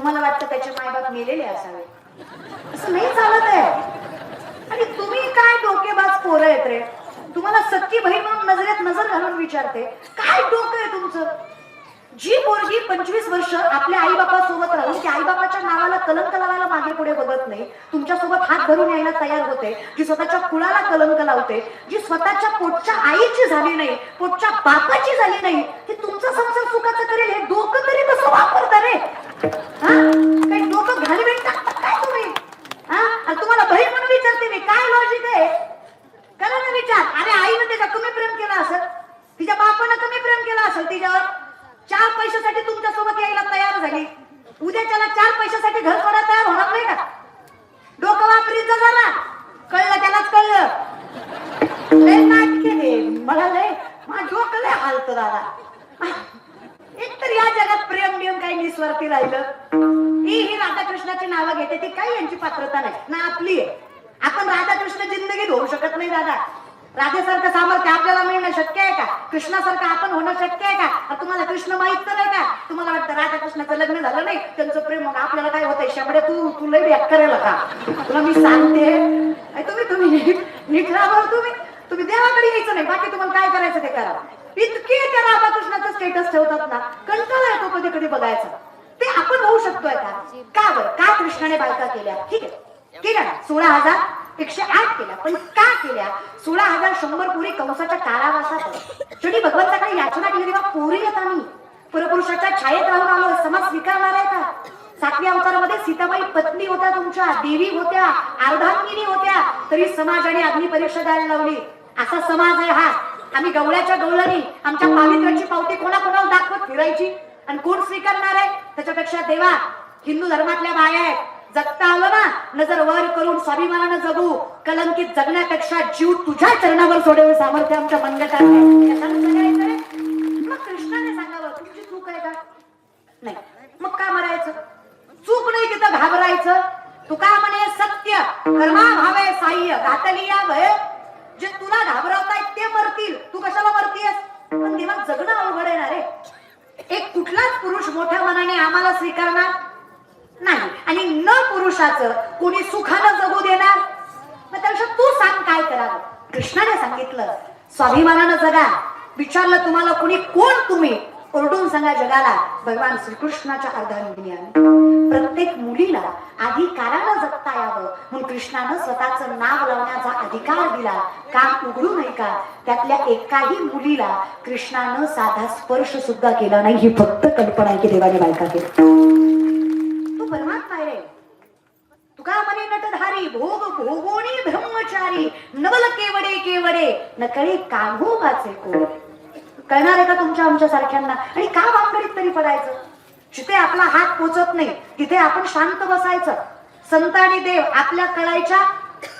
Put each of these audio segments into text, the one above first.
तुम्हाला वाटतं त्याचे मायबाप मेलेले असावे. असं नाही चालत आहे. आणि तुम्ही काय डोकेबाज पोरं आहेत रे. तुम्हाला सख्खी बहीण म्हणून नजरेत नजर घालून विचारते, काय डोकं आहे तुमचं? जी पोरगी 25 वर्ष आपल्या आई बापासोबत राहून त्या आई बापाच्या नावाला कलंक लावायला मागे पुढे बघत नाही, तुमच्यासोबत हात धरून यायला तयार होते, जी स्वतःच्या कुळाला कलंक लावते, जी स्वतःच्या पोटच्या आईची झाली नाही, पोटच्या बापाची झाली नाही, ती तुमचा संसार सुखाचा करेल. हे डोकं तरी कसं वापरता रे? काही डोकं घालवेल टाकता काय तुम्ही? आणि तुम्हाला बहीण म्हणून विचारते मी, काय लॉजिक आहे? करा ना विचार. अरे आईनं त्याच्या कमी प्रेम केला असेल, तिच्या बापानं कमी प्रेम केला असेल तिच्यावर, 4 पैशासाठी तुमच्यासोबत यायला तयार झाली, उद्या त्याला 4 पैशासाठी घर सोडायला तयार होणार नाही का? डोकं वापरीत जा जरा. कळलं त्यालाच कळलं. लय नाटके दे मला, लय माझं डोकं लय हालत दादा. एकतर या जगात प्रेम नियम काही निस्वार्थी राहिलं. ही राधाकृष्णाची नावं घेते, ती काही यांची पात्रता नाही ना आपली आहे. आपण राधाकृष्ण जिंदगीत होऊ शकत नाही दादा. राधेसारखं सामर्थ्य आपल्याला मिळणं शक्य आहे का? कृष्णासारखं आपण होणं शक्य आहे का? तुम्हाला कृष्ण माहित तर आहे का? तुम्हाला वाटतं राधाकृष्णाचं लग्न झालं नाही, त्यांचं प्रेम, मग आपल्याला काय होतंय? शामडे तू लय व्याक करेल का? तुला मी सांगते, तुम्ही नीट राहा. तुम्ही देवाकडे यायचं नाही, बाकी तुम्हाला काय करायचं ते करा. इतके त्या राधाकृष्णाचं स्टेटस ठेवतात ना, कंटाळा येतो कधी कधी बघायचं. ते आपण होऊ शकतोय का? का बरं? का कृष्णाने बायका केल्या? ठीक आहे ना, 16,108 केल्या, पण का केल्या? 16,100 पुरी कंसाच्या कारावासात. शेवटी भगवंताकडे याचना केली तेव्हा पोरी येत आम्ही पुरपुरुषाच्या छायेत राहून आलो. समाज स्वीकारणार आहे का? 7व्या अवतारामध्ये सीताबाई पत्नी होत्या, तुमच्या देवी होत्या, अर्धांगिनी होत्या, तरी समाजाने अग्नी परीक्षा द्यायला लावली. असा समाज आहे हा. आम्ही गवळ्याच्या गवळणी आमच्या पावित्र्याची पावती कोणाकोणाला दाखवत फिरायची, आणि कोण स्वीकारणार आहे? त्याच्यापेक्षा देवा, हिंदू धर्मातल्या बाया आहेत, जगता आलं ना, नजर वर करून स्वाभिमानानं जगू. कलंकित जगण्यापेक्षा जीव तुझ्या चरणावर सोडेल सामर्थ्य आमच्या मनगटात आहे. मग कृष्णाने सांगावं, तुमची चूक आहे का? नाही, मग का मरायचं? चूक नाही तिथं घाबरायचं. तू का म्हणे सत्य कर्मा भावे साह्य घातलिया भय. जे तुला घाबरवतायत ते मरतील, तू कशाला मरतीयस? पण तेव्हा जगणं अवघड आहे ना रे. एक कुठलाच पुरुष मोठ्या मनाने आम्हाला स्वीकारणार नाही, आणि न पुरुषाचं कोणी सुखानं जगू देणार. मग त्यापेक्षा तू सांग काय करावं. कृष्णाने सांगितलं, स्वाभिमानानं जगा. विचारलं तुम्हाला कोणी, कोण तुम्ही? ओरडून सांगा जगाला, भगवान श्रीकृष्णाच्या अर्धांगिनी आम्ही. प्रत्येक मुलीला अधिकारानं जगता यावं म्हणून कृष्णानं स्वतःचं नाव लावण्याचा अधिकार दिला. काम उघडू नये का? त्यातल्या एकाही मुलीला कृष्णानं साधा स्पर्श सुद्धा केला नाही. ही फक्त कल्पना आहे की देवाने बायका केली. तू परमात्मा रे. तुका म्हणे नटधारी भोग भोगोनी ब्रह्मचारी, नवल केवडे केवडे नकळे काढोबाचे कोड. कळणार आहे का तुमच्या आमच्या सारख्यांना? आणि का भानगडीत तरी पडायचं? जिथे आपला हात पोचत नाही तिथे आपण शांत बसायचं. संत आणि देव आपल्या कळायच्या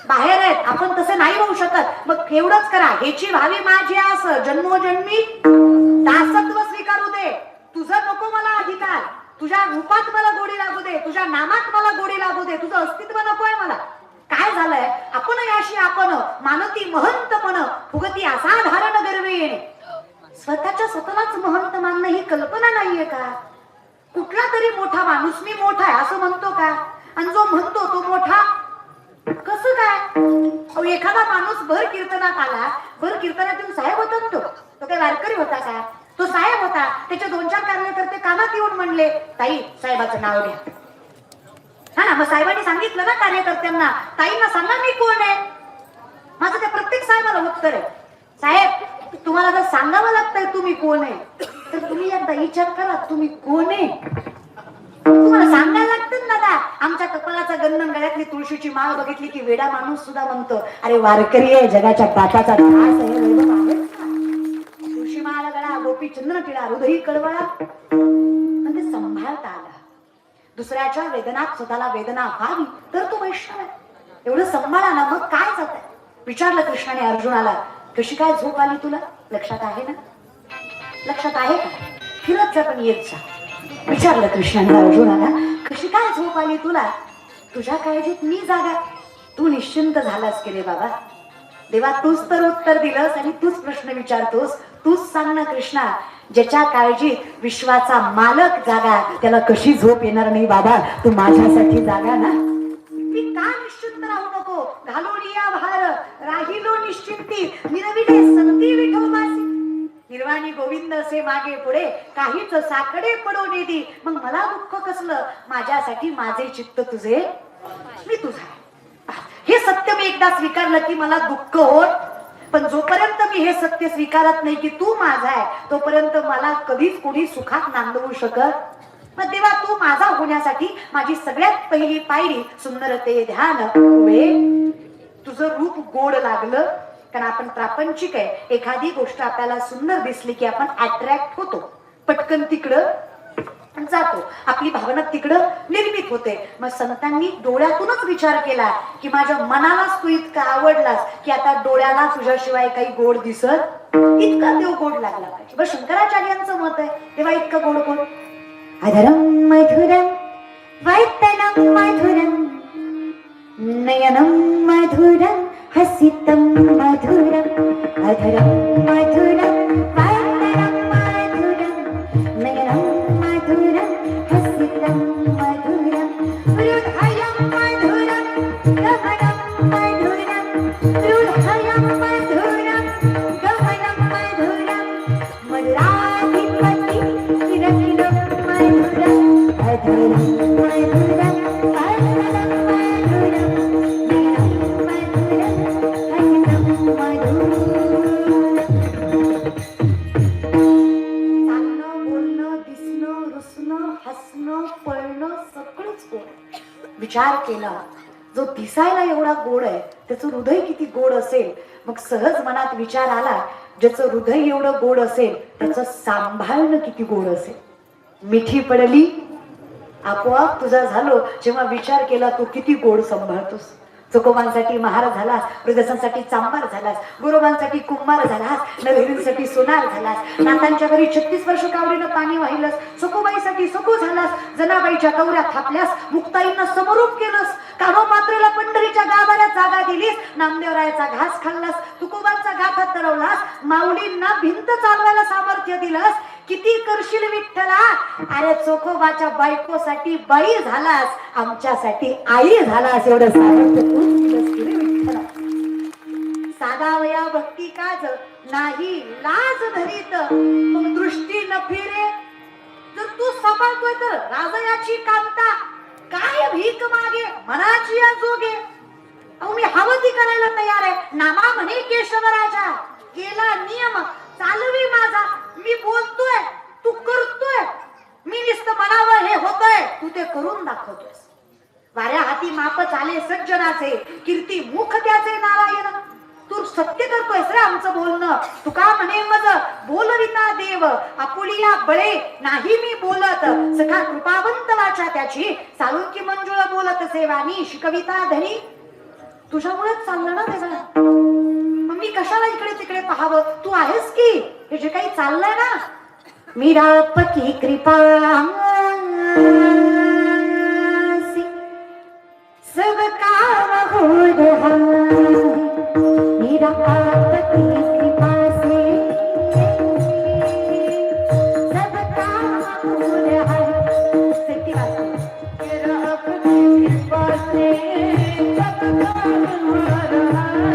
बाहेर आहेत, आपण तसे नाही होऊ शकत. मग एवढंच करा, हेची भावी माझी आस, जन्मोजन्मी दासत्व स्वीकारू दे. तुझं नको मला अधिकार, तुझ्या रूपात मला गोडी लागू दे, तुझ्या नामात मला गोडी लागू दे, तुझं अस्तित्व नकोय मला. काय झालंय? आपण याशी आपण मानती महंतपण फुगती असाधारण गर्वे येणे. स्वतःच्या स्वतःलाच महंत मानणं ही कल्पना नाहीये का? कुठला तरी मोठा माणूस मी मोठा आहे असं म्हणतो का? आणि जो म्हणतो तो मोठा कसं काय? एखादा माणूस भर कीर्तनात आला, भर कीर्तनात येऊन साहेब होता तो काय वारकरी होता का? तो साहेब होता. त्याचे 2-4 कार्यकर्ते कानात येऊन म्हणले, ताई साहेबाचं नाव घ्या. हा ना, मग साहेबांनी सांगितलं ना कार्यकर्त्यांना, ताईंना सांगा मी कोण आहे. माझं त्या प्रत्येक साहेबाला उत्तर आहे, साहेब तुम्हाला जर सांगावं लागतंय तुम्ही कोण आहे, तर तुम्ही एकदा विचार करा तुम्ही कोण आहे. तुम्हाला सांगायला लागतं ना दादा. आमच्या कपाळाचा गंधन, गळ्यातली तुळशीची माळ बघितली की वेडा माणूस सुद्धा म्हणतो, अरे वारकरी आहे, जगाच्या पाताचा त्रास आहे. तुळशी माळ गळा, गोपी चंद्र टिळा, हृदयी कळवळा, म्हणजे सांभाळता आला. दुसऱ्याच्या वेदनात स्वतःला वेदना व्हावी तर तू वैष्णव आहे. एवढं सांभाळा ना, मग काय जात? विचारलं कृष्णाने अर्जुनाला, कशी काय झोप आली तुला? लक्षात आहे ना? लक्षात आहे का? फिरत जा पण येत जा. विचारलं कृष्णाने अर्जुनाला, कशी काय झोप आली तुला? तुझ्या काळजीत मी जागा. तू निश्चिंत झालास की रे बाबा. देवा तूच तर उत्तर दिलंस आणि तूच प्रश्न विचारतोस. तूच सांग ना कृष्णा, ज्याच्या काळजीत विश्वाचा मालक जागा, त्याला कशी झोप येणार नाही बाबा? तू माझ्यासाठी जागा ना. मी का निश्चिंत राहू नको? घालून या भार राहिलो निश्चिंती, निरविले संती विठोबासी. निर्वाणी गोविंद असे मागे पुढे, काहीच साकडे पडो नेदी. मग मला दुःख कसलं? माझ्यासाठी माझे चित्त तुझे, मी तुझा. हे सत्य मी एकदा स्वीकारलं की मला दुःख होत. पण जोपर्यंत मी हे सत्य स्वीकारत नाही की तू माझा आहे, तोपर्यंत मला कधीच कोणी सुखात नांदवू शकत. मग तेव्हा तू माझा होण्यासाठी माझी सगळ्यात पहिली पायरी सुंदरते ध्यान उभे. तुझं रूप गोड लागलं, कारण आपण प्रापंचिक आहे. एखादी गोष्ट आपल्याला सुंदर दिसली की आपण अट्रॅक्ट होतो, पटकन तिकडं जातो, आपली भावना तिकडं निर्मित होते. मग संतांनी डोळ्यातूनच विचार केला की माझ्या मनालाच तू इतका आवडलास की आता डोळ्याला तुझ्याशिवाय काही गोड दिसत, इतका देव गोड लागला पाहिजे. बस शंकराचार्यांचं मत आहे. तेव्हा इतकं गोड कोण? अधरम मधुरम वैतनं मधुरम नयनं मधुरम हसितं मधुरम अधरं मधुरं वैतनं मधुरं नयनं मधुरं हसितं मधुरं हृदयं मधुरं गमनं मधुरं हृदयं मधुरं गमनं मधुरं मधुराधिपति किरकिरं मधुरं अधरं मधुरं विचार केला. जो दिसायला एवढा गोड आहे त्याचं हृदय किती गोड असेल. मग सहज मनात विचार आला, ज्याचं हृदय एवढं गोड असेल त्याचं सांभाळणं किती गोड असेल. मिठी पडली आपोआप तुझा झालो. जेव्हा विचार केला तू किती गोड सांभाळतोस. चोकोबांसाठी महार झालास, हृदयासाठी चांभार झालास, गुरुबांसाठी कुंभार झालास, नवरींसाठी सोनार झालास, नातांच्या घरी 36 वर्ष कावडीनं पाणी वाहिलंस, सखोबाईसाठी सखो झालास, जनाबाईच्या कवऱ्या थापल्यास, मुक्ताईंना समरूप केलंस, कानोपात्रेला पंढरीच्या गाभाऱ्यात जागा दिलीस, नामदेवरायाचा घास खाल्लास, तुकोबांचा गाथा तरवलास, माऊलींना भिंत चालवायला सामर्थ्य दिलंस. किती करशील विठ्ठला? अरे चोखोबाच्या बायकोसाठी बाई झालास, आमच्यासाठी आई झालास. एवढं सामर्थ्य तू दिलंस की रे विठ्ठला. साधावया भक्ती काज नाही लाज धरीत, मग दृष्टी न फिरे. जर तू सांभाळतोय तर राजयाची कांता, काय भीक मागे मनाची जोगे. अहो मी हवं ती करायला तयार आहे. नामा म्हणे केशवराजा, केला नियम चालवी माझा. मी बोलतोय तू करतोय, मी नुसतं मनावर हे होतंय, तू ते करून दाखवतोयस. वाऱ्या हाती माप चाले सज्जनाचे, कीर्ती मुख त्याचे नारायण. तू सत्य करतोयस रे आमचं बोलणं. तुका म्हणे मज बोलविता देव, आपुलिया बळे नाही मी बोलत. सखा कृपावंत वाचा त्याची, साळुंकी मंजुळ बोलत सेवानी शिकविता धनी. तुझ्यामुळेच चाललं ना ते सगळं. मग मी कशाला इकडे तिकडे पाहावं? तू आहेस की. हे जे काही चाललंय ना, मीरापकी कृपा सब काम हो रहा, मीरापकी कृपा से सब काम हो रहा. सच्ची बात है. मीरापकी कृपा से सब काम हो रहा है.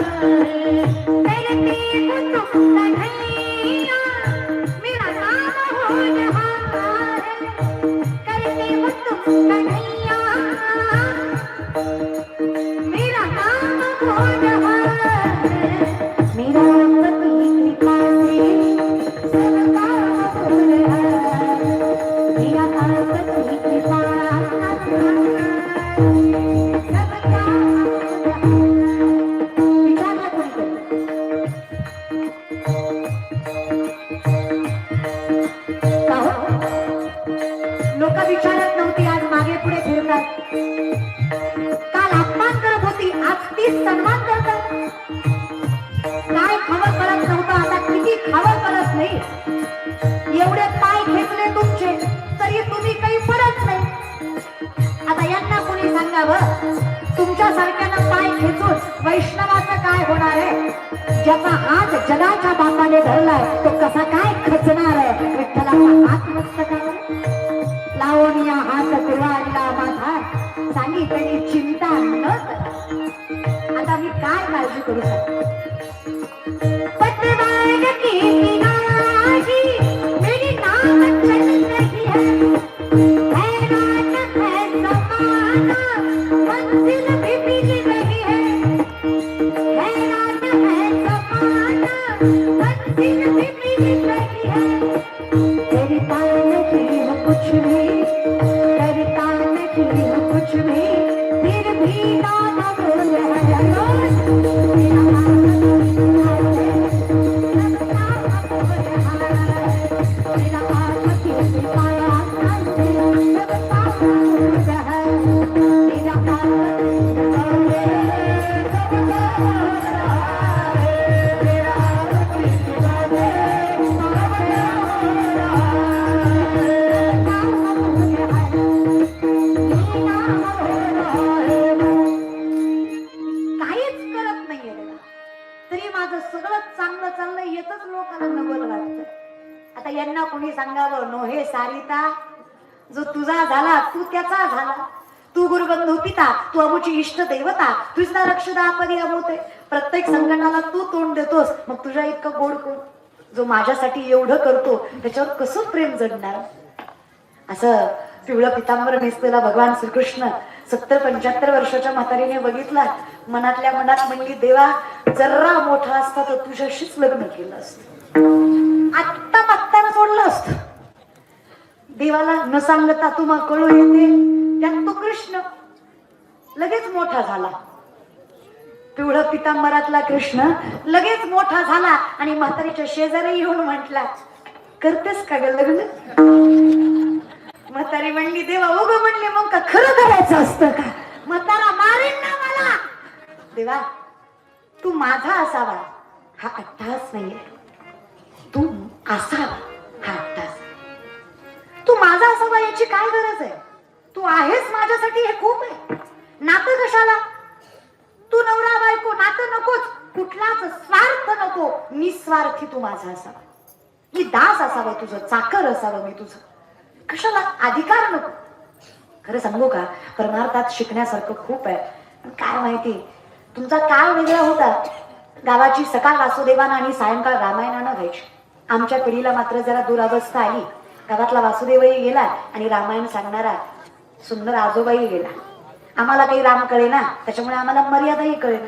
काल अपमान करत होती, आज ती सन्मान करतात. काय खबर करत नव्हतं, आता किती खबर करत नाही. एवढे पाय खेचले तुमचे तरी तुम्ही काही पडत नाही. आता यांना कोणी सांगावं तुमच्या तुमच्या सारख्याला पाय खेचून वैष्णवाचं काय होणार आहे? ज्याचा हात जगाच्या बापाने धरलाय तो कसा काय खचणार आहे? विठ्ठलाचा हात मस्तकावर लावून या हात कुरवाडला माझा सांगितली चिंता न करा. आता मी काय काळजी करू शकतो? पतवार की निगाही मेरी नाम चल रही है, हैरान है ज़माना मंजिल भी मिल रही है, हैरान है ज़माना मंजिल भी मिल रही है. करता नहीं हूँ कुछ भी, करता नहीं हूँ कुछ भी, फिर भी नाम बोल है सांगावं नोहे सारिता, जो तुझा झाला तू त्याचा झाला. तू गुरुबंधू पिता, तू अमुची इष्ट देवता, तुझा रक्षदापरी अमोते. प्रत्येक संकटाला तू तोंड देतोस, मग तुझ्या इतकं गोड कोण? जो माझ्यासाठी एवढं करतो त्याच्यावर कसं प्रेम जडणार? असं पिवळं पितांबर नेसलेला भगवान श्रीकृष्ण 70-75 वर्षाच्या म्हातारीने बघितला. मनातल्या मनात म्हणली, देवा जरा मोठा असता तर तुझ्याशीच लग्न केलं असतं, आत्ता मागताना सोडलं असतं. देवाला न सांगता तुम्हा कळू येते, त्यात तो कृष्ण लगेच मोठा झाला. पिवळं पितांबरातला कृष्ण लगेच मोठा झाला आणि म्हातारीच्या शेजारी येऊन म्हटला, करतेस का ग लग्न? म्हातारी म्हणली, देवा उग म्हणले मग का खरं करायचं असतं का? म्हातारा मारेन ना मला. देवा तू माझा असावा हा अट्टहास नाहीये, तू असावा हा अट्टहास. तू माझा असावा याची काय गरज आहे? तू आहेस माझ्यासाठी हे खूप आहे. नातं कशाला? तू नवरा बायको नातं नकोच, कुठलाच स्वार्थ नको, निस्वार्थी तू माझा असावा. मी दास असावा तुझं, चाकर असावं मी तुझं, कशाला अधिकार नको. खरं सांगू का, परमार्थात शिकण्यासारखं खूप आहे. काय माहिती, तुमचा काळ वेगळा होता. गावाची सकाळ वासुदेवानं आणि सायंकाळ रामायणानं व्हायची. आमच्या पिढीला मात्र जरा दुरावस्था आली. गावातला वासुदेवही गेला आणि रामायण सांगणारा सुंदर आजोबाई गेला. आम्हाला काही राम कळेना, त्याच्यामुळे आम्हाला मर्यादाही कळेना.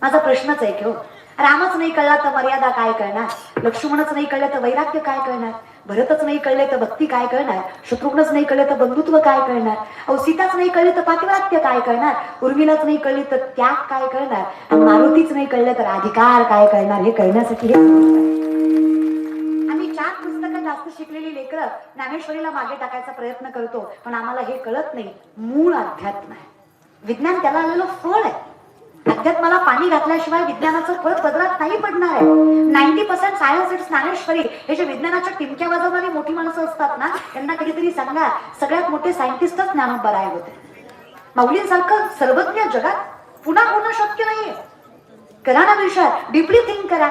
माझा प्रश्नच आहे की हो, रामच नाही कळला तर मर्यादा काय कळणार? लक्ष्मणच नाही कळले तर वैराग्य काय कळणार? भरतच नाही कळले तर भक्ती काय कळणार? शत्रुघ्नच नाही कळले तर बंधुत्व काय कळणार? अहो सीताच नाही कळली तर पातिव्रात्य काय कळणार? उर्मिलाच नाही कळली तर त्याग काय कळणार? आणि मारुतीच नाही कळले तर अधिकार काय कळणार? हे कळण्यासाठी हे आम्ही 4 पुस्तकं जास्त शिकलेली लेकरं ज्ञानेश्वरीला मागे टाकायचा प्रयत्न करतो, पण आम्हाला हे कळत नाही मूळ अध्यात्म आहे. विज्ञान त्याला आलेलं फळ आहे. अध्यात्माला पाणी घातल्याशिवाय विज्ञानाचं फळ पदरात नाही पडणार आहे. 90% सायन्स इट्स ज्ञानेश्वरी. हे जे विज्ञानाच्या टिमक्या वाजवणारी मोठी माणसं असतात ना, त्यांना कधीतरी सांगा सगळ्यात मोठे सायंटिस्टच ज्ञानोबराय होते. माऊलींसारखं सर्वज्ञ जगात पुन्हा होणं शक्य नाहीये. करा ना विचार, डीपली थिंक करा.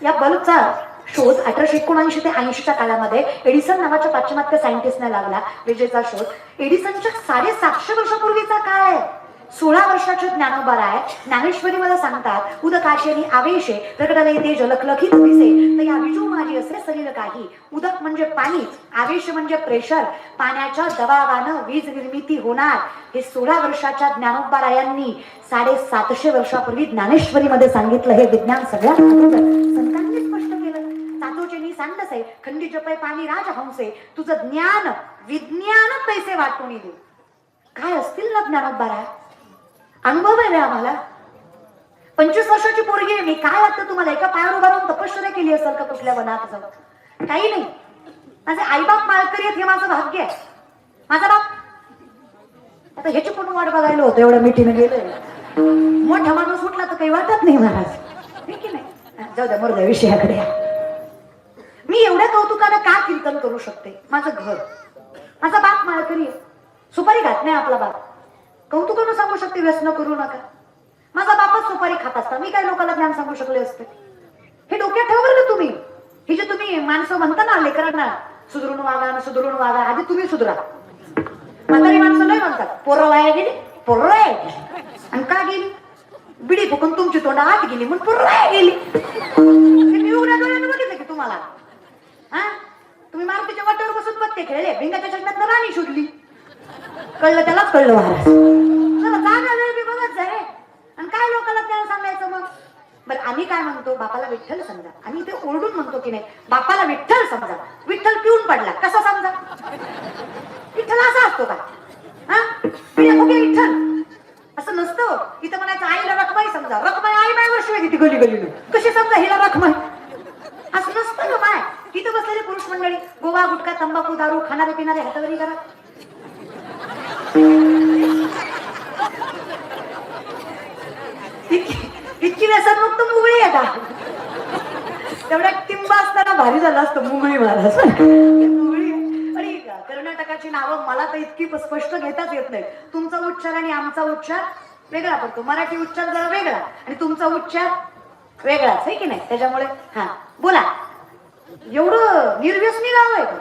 या बल्बचा शोध 1879 ते 80च्या काळामध्ये एडिसन नावाच्या पाश्चिमात्य सायंटिस्टने लावला. विजेचा शोध एडिसनच्या 750 वर्षापूर्वीचा काळ आहे. 16 वर्षाचे ज्ञानोबराय ज्ञानेश्वरी मला सांगतात, उदकाचे आवेशे प्रगटले ते जलकलखित दिसे, तर या विजू माझी असे शरीर काही. उदक म्हणजे पाणी, आवेश म्हणजे प्रेशर. पाण्याच्या दबावानं वीज निर्मिती होणार. हे 16 वर्षाच्या ज्ञानोबरायांनी 750 वर्षापूर्वी ज्ञानेश्वरीमध्ये सांगितलं. हे विज्ञान सगळ्यात संतांनी स्पष्ट केलं. सातोचेनी सांडसे खंडी जपय पाणी राजहंसे, तुझं ज्ञान विज्ञान पैसे वाटून दे. काय असतील ना ज्ञानोबराय? अनुभव आहे आम्हाला. 25 वर्षाची पोरगी आहे मी. काय वाटतं तुम्हाला? एका पायावर उभा राहून तपश्चर्या केली असेल का कुठल्या वनात जाऊन? काही नाही. माझे आईबाप माळकरी आहेत हे माझं भाग्य आहे. माझा बाप आता ह्याची पण वाट बघायला होतं, एवढं मिठीनं गेलं. मोठा माणूस उठला तर काही वाटत नाही महाराज, की नाही? जाऊ द्या, मरू द्या विषयाकडे. मी एवढ्या कौतुकानं का कीर्तन करू शकते? माझं घर, माझा बाप माळकरी आहे. सुपारी घात नाही आपला बाप. कौतुकानं सांगू शकते व्यसन करू नका. माझा बापच सुपारी खात असता, मी काय लोकांना ज्ञान सांगू शकले असते? हे डोक्यात ठेवा ना तुम्ही. हे जे तुम्ही माणसं म्हणता ना लेकरांना सुधरून वागा सुधरून वागा, आधी तुम्ही सुधरा. म्हातारी माणसं नाही म्हणतात पोरं वाया गेली, पोरं वाया गेली. आणि का गेली? बिडी फुकून तुमची तोंड आत गेली म्हणून पोरं वाया गेली. मी उघड्या डोळ्याने बघितलं की तुम्हाला. हा, तुम्ही मारुतीच्या वाटेवर बसून पत्ते खेळले, भिंगाच्या चष्म्यात राणी सुटली. कळलं त्यालाच कळलं महाराज. जागा वेळ बी बघत जा रे. आणि काय लोकांना त्याला सांगायचं मग? बरं आम्ही काय म्हणतो, बापाला विठ्ठल समजा. आम्ही ते ओरडून म्हणतो की नाही, बापाला विठ्ठल समजा. विठ्ठल पिऊन पडला कसा समजा? विठ्ठल असा असतो का? हा, विठ्ठल असं नसतं. इथं म्हणायचं आईला रखमाई समजा. रखमाई आई बाय वर्ष वेगळी गली गली कशी समजा हिला रखमाई? असं नसतं ना बाय. इथं बसलेले पुरुष मंडळी गोवा गुटखा तंबाखू दारू खाणारे पिणारे हातावरी करा. इतकी व्यसनमुक्त मुगळी आहे का? तेवढ्या टिंबा असताना भारी झालं असतं मुगळी महाराज. मुगळी आणि कर्नाटकाची नावं मला तर इतकी स्पष्ट घेताच येत नाही. तुमचा उच्चार आणि आमचा उच्चार वेगळा पडतो. मराठी उच्चार जरा वेगळा आणि तुमचा उच्चार वेगळाच आहे की नाही? त्याच्यामुळे हा बोला. एवढं निर्व्यसनी गाव आहे का?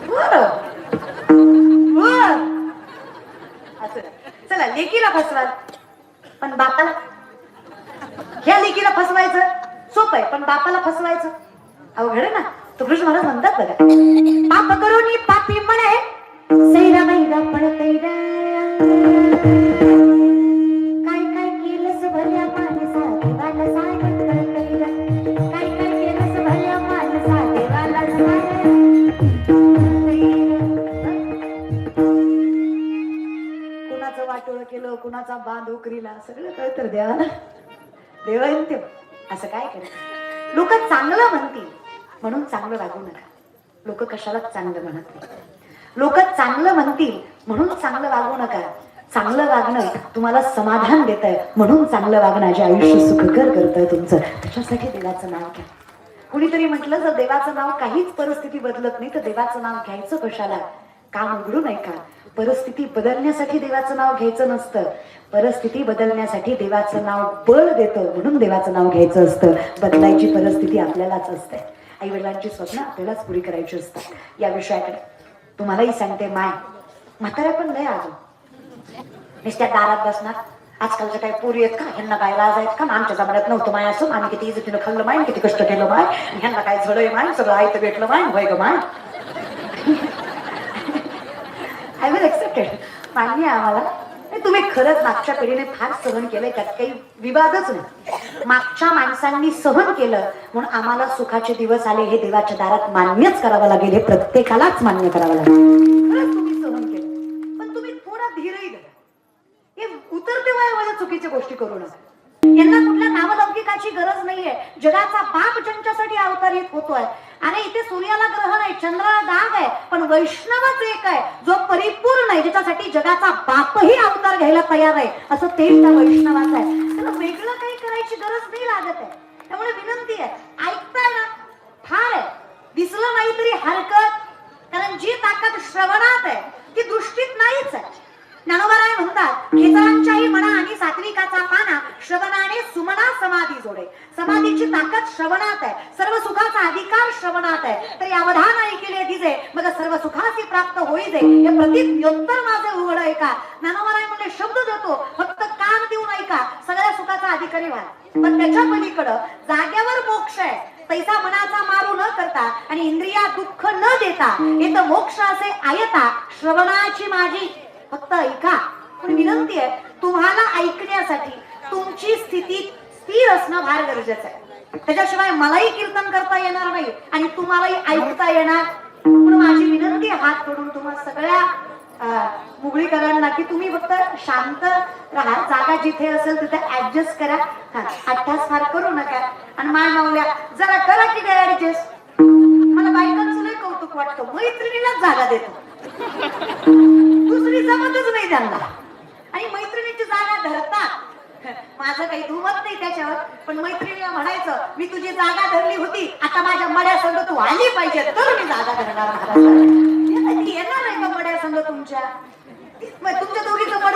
बर असं. चला लेकीला फसवाल पण बापाला, ह्या लेकीला फसवायचं सोपं आहे पण बापाला फसवायचं अवघड आहे ना. तो कृष्ण महाराज म्हणतात बघा, पाप करून पापी म्हणे सैरा मैरा पडतय काय काय केलंस भल्या माणसा देवाला सांगत कळतय काय काय केलंस भल्या माणसा देवाला कुणाचं वाटोळ केलं, कुणाचा बांध उकरीला, सगळं कळतं देवाला. देवा ते असं काय करायचं? लोक चांगलं म्हणतील म्हणून चांगलं वागू नका. लोक कशाला चांगलं म्हणत नाही. लोक चांगलं म्हणतील म्हणून चांगलं वागू नका. चांगलं वागणं तुम्हाला समाधान देत आहे म्हणून चांगलं वागणं जे आयुष्य सुखकर करतंय तुमचं, त्याच्यासाठी देवाचं नाव घ्या. कुणीतरी म्हटलं जर देवाचं नाव काहीच परिस्थिती बदलत नाही तर देवाचं नाव घ्यायचं कशाला? काम उघडू नये का? परिस्थिती बदलण्यासाठी देवाचं नाव घ्यायचं नसतं. परिस्थिती बदलण्यासाठी देवाचं नाव बळ देतं म्हणून देवाचं नाव घ्यायचं असतं. बदलायची परिस्थिती आपल्यालाच असते. आई वडिलांची स्वप्न आपल्यालाच पुरी करायची असतात. या विषयाकडे तुम्हालाही सांगते माय म्हाताऱ्या पण लय अजून नुसत्या दारात बसणार. आजकालच्या काही पोरी आहेत का? ह्यांना काय लाज आहेत का? आमच्या जमान्यात नव्हतं माय असं. आम्ही किती इज्जतीनं खाल्लं माय, किती कष्ट केलं माय, ह्यांना काय झडय माय, सगळं आयतं भेटलं माय, होय ग माय. आय विल एक्सेप्टेड, मान्य आम्हाला. तुम्ही खरंच मागच्या पिढीने फार सहन केलंय, त्यात काही विवादच नाही. मागच्या माणसांनी सहन केलं म्हणून आम्हाला सुखाचे दिवस आले हे देवाच्या दारात मान्यच करावं लागेल. हे प्रत्येकालाच मान्य करावं लागेल. खरंच तुम्ही सहन केलं पण तुम्ही थोडा धीरही धरा. हे उतरते वयामध्ये चुकीच्या गोष्टी करू नका. यांना कुठल्या नावलौकिकाची गरज नाहीये. जगाचा बाप ज्यांच्यासाठी अवतारित होतोय. आणि इथे सूर्याला ग्रह नाही, चंद्राला दाग आहे, पण वैष्णवच एक आहे जो परिपूर्ण आहे, ज्याच्यासाठी जगाचा बापही अवतार घ्यायला तयार आहे. असं तेच त्या वैष्णवाचं आहे. त्याला वेगळं काही करायची गरज नाही लागत आहे. त्यामुळे विनंती आहे, ऐकताय ना? फार आहे, दिसलं नाही तरी हरकत, कारण जी ताकद श्रवणात आहे ती दृष्टीत नाहीच आहे. ज्ञानोबाराय म्हणतात, खेचरांच्याही मना आणि सात्विकाचा पाना श्रवणाने सुमना समाधी जोडे. समाधीची ताकद श्रवणात आहे. सर्व सुखाचा अधिकार श्रवणात आहे. तरी अवधान ऐकले दिजे मग सर्व सुखाची प्राप्त होई दे. हे प्रतीक योत्तर माझे उघड आहे का? ज्ञानोबाराय म्हणजे शब्द देतो, फक्त कान देऊन ऐका, सगळ्या सुखाचा अधिकारी व्हा. पण त्याच्या पलीकडं जाग्यावर मोक्ष आहे. पैसा मनाचा मारू न करता आणि इंद्रिया दुःख न देता इथं मोक्ष असे आयता. श्रवणाची माझी फक्त ऐका. पण विनंती आहे, तुम्हाला ऐकण्यासाठी तुमची स्थिती स्थिर असणं फार गरजेचं आहे. त्याच्याशिवाय मलाही कीर्तन करता येणार नाही आणि तुम्हालाही ऐकता येणार. पण माझी विनंती हात जोडून तुम्हाला सगळ्या मुगळीकरांना की तुम्ही फक्त शांत राहा. जागा जिथे असेल तिथे ऍडजस्ट करा. अट्टास फार करू नका. आणि माय मावल्या जरा करा की काय ऍडजस्ट. मला बायकांचं लय कौतुक वाटतं, मैत्रिणीलाच जागा देतो. दुसरी जमतच नाही त्यांना आणि मैत्रिणीची जागा धरतात. माझं काही धुमत नाही त्याच्यावर, पण मैत्रिणीला म्हणायचं मी तुझी जागा धरली होती, आता माझ्या मड्या संग तू आली पाहिजे तर मी जागा धरणार. येणार आहे का मड्या संग तुमच्या? तुमच्या दोघीचं मड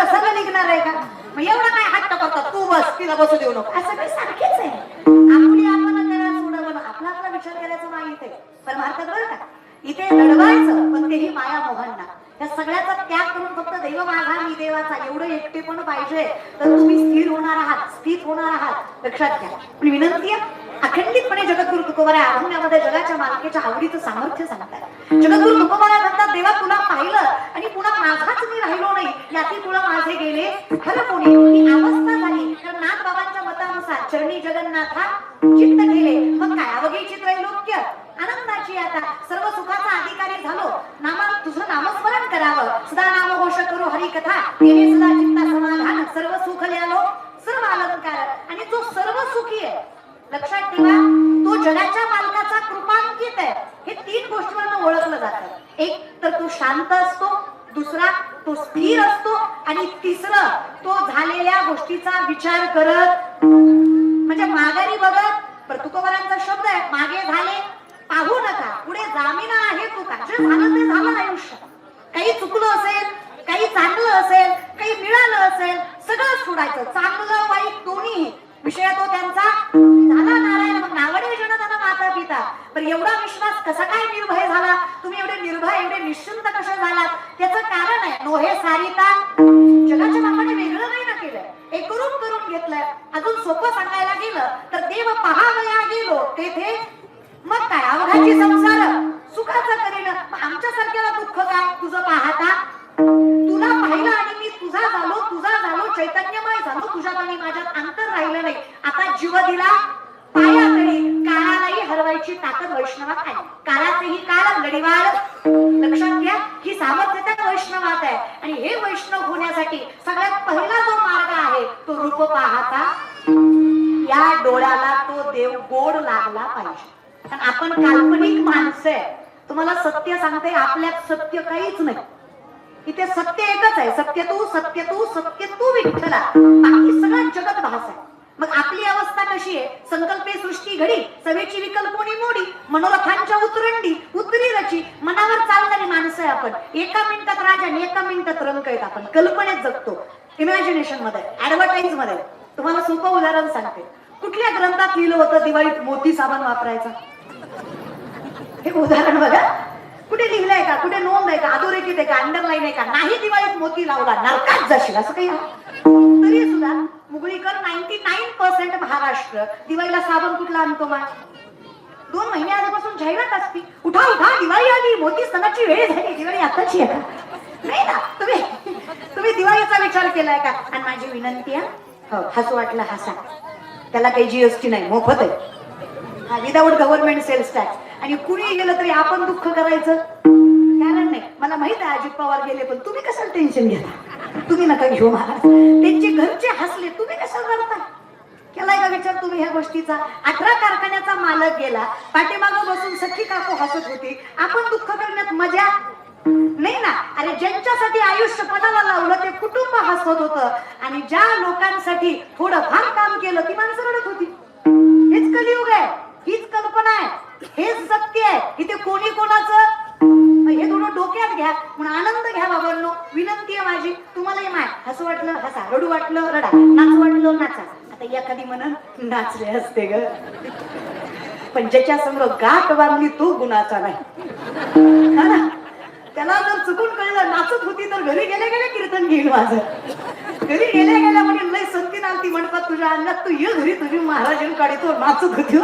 आहे का? मग एवढा काय हट्ट करतात, तू बस तिला बसू देऊ नको, असं काही सारखेच आहे. आपली आपण करा सोडवणं, आपला आपला विचार करायचा नाही इथे. पण भारतात बरं का, इथे लढवायचं पण तेही माया मोहांना. त्या सगळ्याचा त्याग करून फक्त देव माझा मी देवाचा एवढं एकटे पण पाहिजे, तर तुम्ही स्थिर होणार आहात, स्थित होणार आहात, लक्षात घ्या. पण विनंती आहे, अखंडितपणे जगद्गुरु तुकोबाराय अभंगामध्ये जगाच्या मालकीच्या आवडीचं सामर्थ्य सांगतात. जगद्गुरु तुकोबाराय म्हणतात, देवा तुला पाहिलं आणि पुन्हा माझाच मी राहिलो नाही, याची तुला माझे गेले खरं कोणी. ही अवस्था झाली तर नाथ बाबांच्या मतानुसार चरणी जगन्नाथा चित्त गेले. मग काय अवघेची त्रैलोक्य आनंदाची आता सर्व सुखाचा अधिकारी झालो. तुझं नामस्मरण करावं, सदा नामघोष करू हरी कथा, येणे सदा चित्ता समाधान, सर्व सुख ल्यालो सर्व अलंकार. आणि जो सर्व सुखी आहे, लक्षात ठेवा, तो जगाच्या मालकाचा कृपांकित आहे. हे 3 गोष्टींवरून ओळखलं जातं. एक तर तो शांत असतो, दुसरा तो स्थिर असतो, आणि तिसरं तो झालेल्या गोष्टीचा विचार करत, म्हणजे माघारी बघत. पण तुकोबारांचा शब्द आहे, मागे झाले पाहू नका, पुढे जामीना आहे तुका. जे झालं ते झालं आयुष्य. काही चुकलं असेल, काही चांगलं असेल, काही मिळालं असेल, सगळं सोडायचं. चांगलं वाईट दोन्ही विषय तो त्यांचा झाला. नारायण मग नावडे जनताना माता पिता. पण एवढा विश्वास कसा काय निर्भय झाला? तुम्ही एवढे निर्भय, एवढे निश्चिंत कसे झालात? त्याचं कारण आहे, नोहे सारिता जगाच्या बापाने वेगळं नाही ना केलंय, एकरूप करून घेतलंय. अजून सोपं सांगायला गेलं तर देव पहावया गेलो तेथे, मग काय अवघाची संसार सुखाचं करीन. आमच्यासारख्याला दुःख काय तुझं पाहता? तुला पाहिलं आणि मी तुझा झालो चैतन्यमय झालो, तुझ्यात आणि माझ्यात अंतर राहिलं नाही. आता जीव दिला पायातळी, काळालाही हरवायची ताकद वैष्णवात आहे. काळाचेही काळ लढीवाळ, लक्षात घ्या, ही सामर्थ्य त्या वैष्णवात आहे. आणि हे वैष्णव होण्यासाठी सगळ्यात पहिला जो मार्ग आहे तो रूप पाहता. या डोळ्याला तो देव गोड लागला पाहिजे. कारण आपण काल्पनिक माणसं आहे. तुम्हाला सत्य सांगते, आपल्यात सत्य काहीच नाही. इथे सत्य एकच आहे, सत्य तू विठ्ठला. बाकी सगळं जगत भास आहे. मग आपली अवस्था कशी आहे? संकल्पे सृष्टी घडी, सवेची विकल्पोनी मोडी, मनोरथांच्या उतरंडी उतरी रची. मनावर चालणारी माणसं आहे आपण. एका मिनिटात राजा आणि एका मिनिटात रंक आहेत. आपण कल्पनेत जगतो, इमॅजिनेशन मध्ये, ऍडव्हर्टाईज मध्ये. तुम्हाला सोपं उदाहरण सांगते. कुठल्या ग्रंथात लिहिलं होतं दिवाळीत मोती साबण वापरायचा? हे उदाहरण बघा, कुठे लिहिलंय का? कुठे नोंद आहे का? अधोरेखित आहे का? अंडरलाईन आहे का? नाही. दिवाळीत मोती लावला नरकात जाशील असं काही. तरी सुद्धा मुगळीकर 99% महाराष्ट्र दिवाळीला साबण कुठला आणतो? मा 2 महिने आधीपासून जाहिरात असती, उठा उठा दिवाळी आली, मोती सणाची वेळ झाली. दिवाळी आताची आहे नाही ना? तुम्ही दिवाळीचा विचार केलाय का? आणि माझी विनंती आहे, हो हसू वाटलं हसा, त्याला काही जीएसटी नाही, मोफत आहे, विदाउट गव्हर्नमेंट सेल्स टॅक्स. आणि कुणी गेलं तरी आपण दुःख करायचं कारण नाही. मला माहित आहे अजित पवार गेले, पण तुम्ही कशाला टेन्शन घेता? तुम्ही नका घेऊ महाराज. त्यांचे घरचे हसले, तुम्ही कशाला करता? केलाय का विचार तुम्ही ह्या गोष्टीचा? 18 कारखान्याचा मालक गेला, पाठीमागं बसून सखी काकू हसत होती, आपण दुःख करण्यात मजा नाही ना? अरे ज्यांच्यासाठी आयुष्य पणाला लावलं ते कुटुंब हसत होतं, आणि ज्या लोकांसाठी थोडं फार काम केलं ती माणसं रडत होती. हेच कलियुग आहे, हीच कल्पना आहे, हेच सत्य आहे. इथे कोणी कोणाचं हे थोडं डोक्यात घ्या, म्हणून आनंद घ्या बाबांनो. विनंती आहे माझी, तुम्हालाही माय हसू वाटलं हसा, रडू वाटलं रडा, नाचू वाटलं नाचा. आता एखादी म्हणून नाचले असते ग, पण ज्याच्या समोर गाठ बांधली तो गुणाचा नाही ना. त्याला जर चुकून कळलं नाचत होती तर घरी गेले गेले कीर्तन घेईल माझं. घरी गेल्या गेल्या म्हणजे लय संती नालती म्हणतात तुझ्या अंगात, तू ये घरी तुझी महाराजांकडे तो नाचत होती.